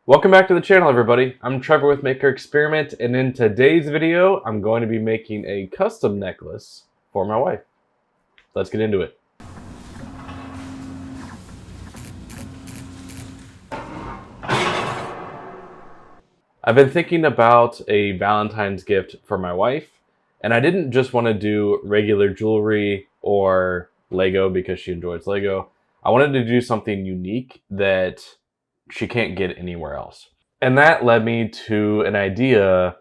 Welcome back to the channel, everybody. I'm Trevor with Maker Experiment, and in today's video, I'm going to be making a custom necklace for my wife. Let's get into it. I've been thinking about a Valentine's gift for my wife, and I didn't just want to do regular jewelry or Lego because she enjoys Lego. I wanted to do something unique that she can't get anywhere else. And that led me to an idea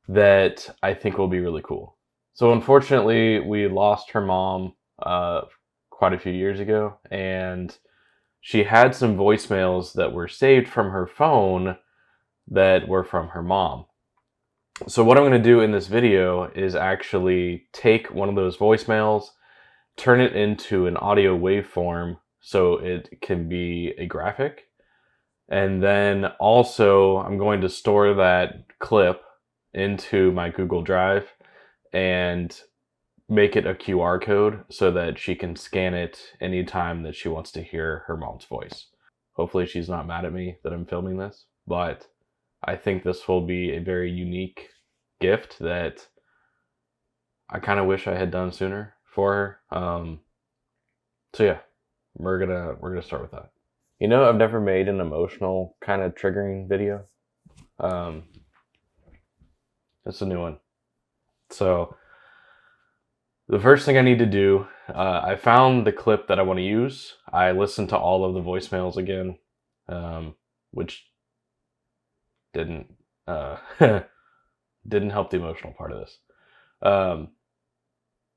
that I think will be really cool. So unfortunately, we lost her mom quite a few years ago, and she had some voicemails that were saved from her phone that were from her mom. So what I'm going to do in this video is actually take one of those voicemails, turn it into an audio waveform so it can be a graphic. And then also I'm going to store that clip into my Google Drive and make it a QR code so that she can scan it anytime that she wants to hear her mom's voice. Hopefully she's not mad at me that I'm filming this, but I think this will be a very unique gift that I kind of wish I had done sooner for her. So yeah, we're gonna start with that. You know, I've never made an emotional kind of triggering video. It's a new one. So the first thing I need to do, I found the clip that I want to use. I listened to all of the voicemails again, which didn't didn't help the emotional part of this.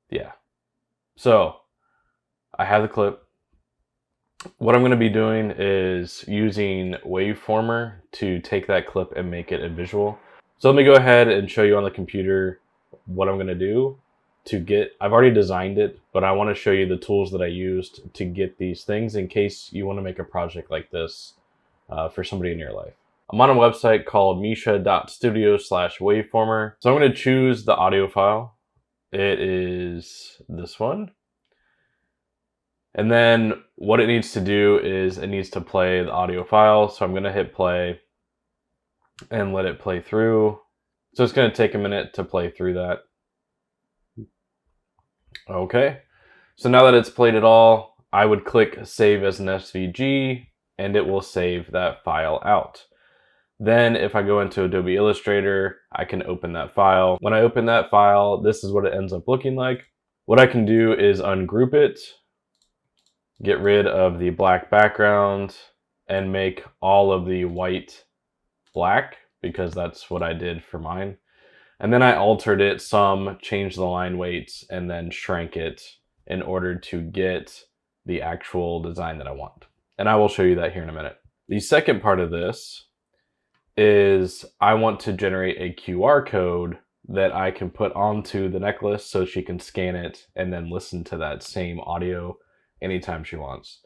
Yeah. So I have the clip. What I'm going to be doing is using waveformer to take that clip and make it a visual. So let me go ahead and show you on the computer what I'm going to do to get, I've already designed it, but I want to show you the tools that I used to get these things in case you want to make a project like this for somebody in your life. I'm on a website called misha.studio/waveformer. So I'm going to choose the audio file. It is this one. And then what it needs to do is it needs to play the audio file. So I'm going to hit play and let it play through. So it's going to take a minute to play through that. Okay. So now that it's played it all, I would click save as an SVG and it will save that file out. Then if I go into Adobe Illustrator, I can open that file. When I open that file, this is what it ends up looking like. What I can do is ungroup it, get rid of the black background, and make all of the white black, because that's what I did for mine. And then I altered it some, changed the line weights, and then shrank it in order to get the actual design that I want. And I will show you that here in a minute. The second part of this is I want to generate a QR code that I can put onto the necklace so she can scan it and then listen to that same audio anytime she wants.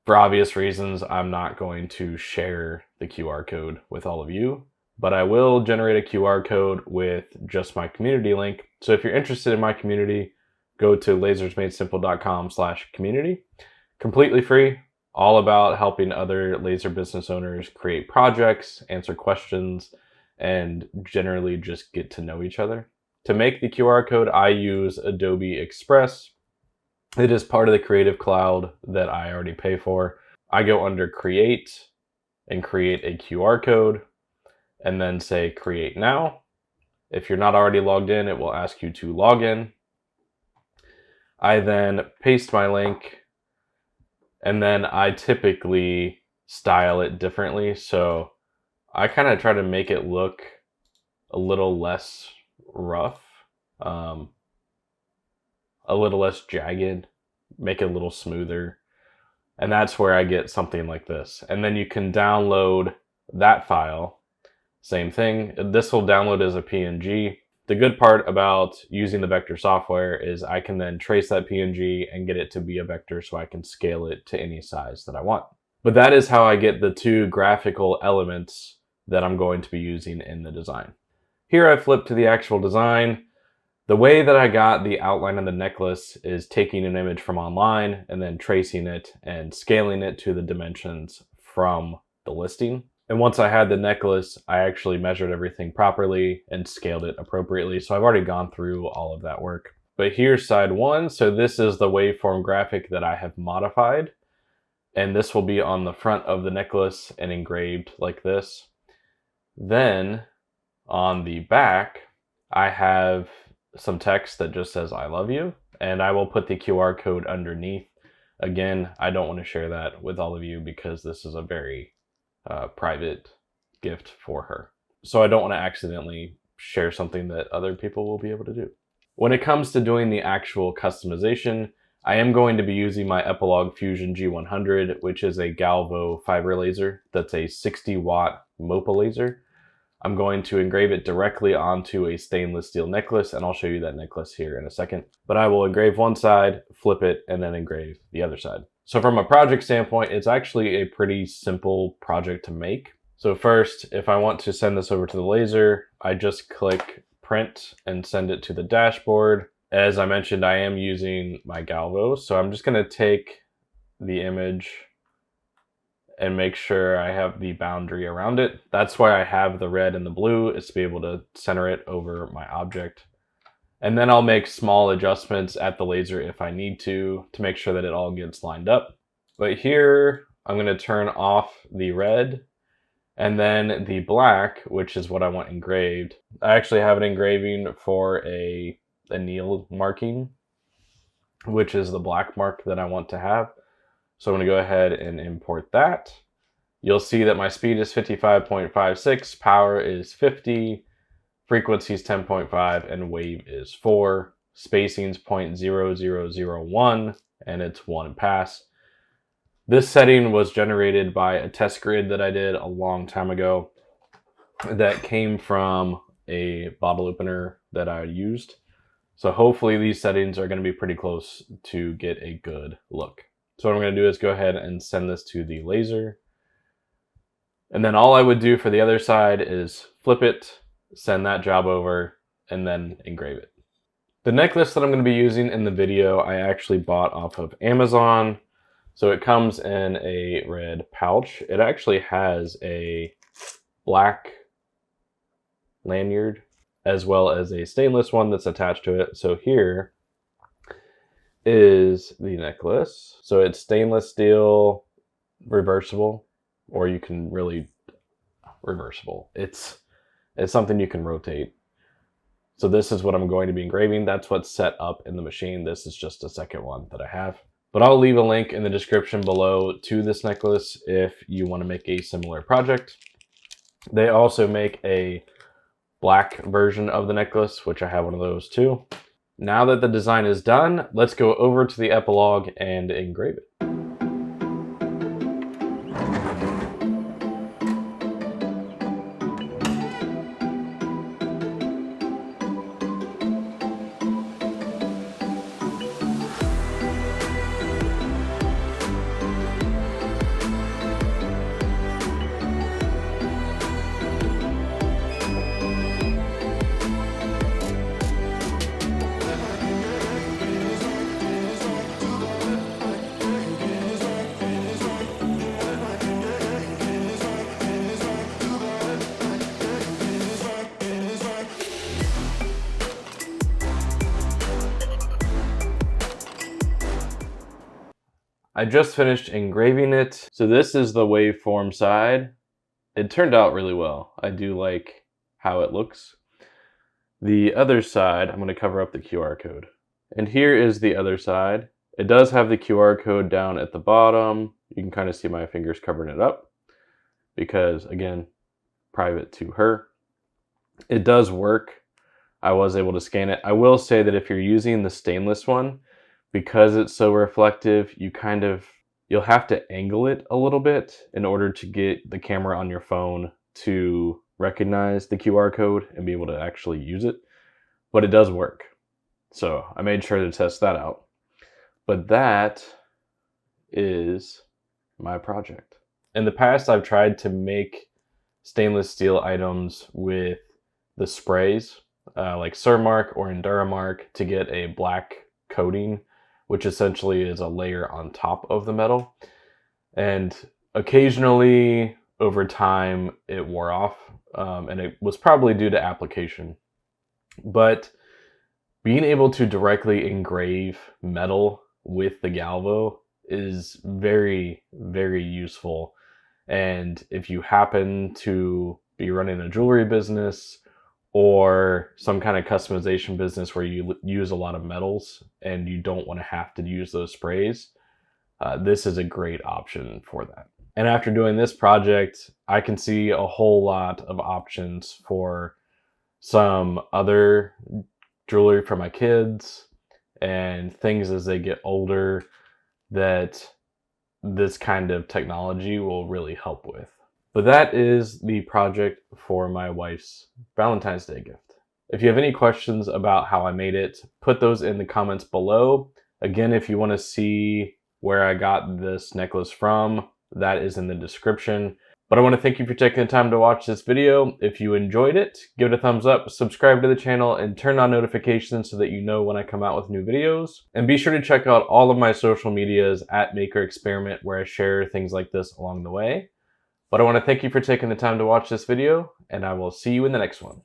For obvious reasons, I'm not going to share the QR code with all of you, but I will generate a QR code with just my community link. So if you're interested in my community, go to lasersmadesimple.com/community. Completely free, all about helping other laser business owners create projects, answer questions, and generally just get to know each other. To make the QR code, I use Adobe Express. It is part of the Creative Cloud that I already pay for. I go under Create and create a QR code and then say Create Now. If you're not already logged in, it will ask you to log in. I then paste my link, and then I typically style it differently. So I kind of try to make it look a little less rough. A little less jagged, make it a little smoother. And that's where I get something like this. And then you can download that file. Same thing. This will download as a PNG. The good part about using the vector software is I can then trace that PNG and get it to be a vector so I can scale it to any size that I want. But that is how I get the two graphical elements that I'm going to be using in the design. Here I flip to the actual design. The way that I got the outline of the necklace is taking an image from online and then tracing it and scaling it to the dimensions from the listing. And once I had the necklace, I actually measured everything properly and scaled it appropriately. So I've already gone through all of that work. But here's side one. So this is the waveform graphic that I have modified. And this will be on the front of the necklace and engraved like this. Then on the back, I have some text that just says, "I love you." And I will put the QR code underneath. Again, I don't want to share that with all of you because this is a very private gift for her. So I don't want to accidentally share something that other people will be able to do. When it comes to doing the actual customization, I am going to be using my EPILOG Fusion G100, which is a Galvo fiber laser that's a 60-watt MOPA laser. I'm going to engrave it directly onto a stainless steel necklace, and I'll show you that necklace here in a second. But I will engrave one side, flip it, and then engrave the other side. So from a project standpoint, it's actually a pretty simple project to make. So first, if I want to send this over to the laser, I just click print and send it to the dashboard. As I mentioned, I am using my Galvo, so I'm just going to take the image and make sure I have the boundary around it. That's why I have the red and the blue, is to be able to center it over my object. And then I'll make small adjustments at the laser if I need to make sure that it all gets lined up. But here, I'm going to turn off the red and then the black, which is what I want engraved. I actually have an engraving for a anneal marking, which is the black mark that I want to have. So I'm going to go ahead and import that. You'll see that my speed is 55.56, power is 50, frequency is 10.5, and wave is 4. Spacing is 0.0001, and it's 1 pass. This setting was generated by a test grid that I did a long time ago that came from a bottle opener that I used. So hopefully these settings are going to be pretty close to get a good look. So what I'm going to do is go ahead and send this to the laser. And then all I would do for the other side is flip it, send that job over, and then engrave it. The necklace that I'm going to be using in the video, I actually bought off of Amazon. So it comes in a red pouch. It actually has a black lanyard as well as a stainless one that's attached to it. So here is the necklace. So it's stainless steel, reversible, or you can really reversible. It's something you can rotate. So this is what I'm going to be engraving. That's what's set up in the machine. This is just a second one that I have. But I'll leave a link in the description below to this necklace if you want to make a similar project. They also make a black version of the necklace, which I have one of those too. Now that the design is done, let's go over to the EPILOG and engrave it. I just finished engraving it. So this is the waveform side. It turned out really well. I do like how it looks. The other side, I'm going to cover up the QR code. And here is the other side. It does have the QR code down at the bottom. You can kind of see my fingers covering it up because, again, private to her. It does work. I was able to scan it. I will say that if you're using the stainless one, because it's so reflective, you'll have to angle it a little bit in order to get the camera on your phone to recognize the QR code and be able to actually use it. But it does work. So I made sure to test that out. But that is my project. In the past, I've tried to make stainless steel items with the sprays, like Surmark or Enduramark, to get a black coating, which essentially is a layer on top of the metal. And occasionally over time it wore off, and it was probably due to application. But being able to directly engrave metal with the Galvo is very, very useful. And if you happen to be running a jewelry business or some kind of customization business where you use a lot of metals and you don't want to have to use those sprays, this is a great option for that. And after doing this project, I can see a whole lot of options for some other jewelry for my kids and things as they get older that this kind of technology will really help with. But that is the project for my wife's Valentine's Day gift. If you have any questions about how I made it, put those in the comments below. Again, if you want to see where I got this necklace from, that is in the description. But I want to thank you for taking the time to watch this video. If you enjoyed it, give it a thumbs up, subscribe to the channel, and turn on notifications so that you know when I come out with new videos. And be sure to check out all of my social medias at Maker Experiment, where I share things like this along the way. But I want to thank you for taking the time to watch this video, and I will see you in the next one.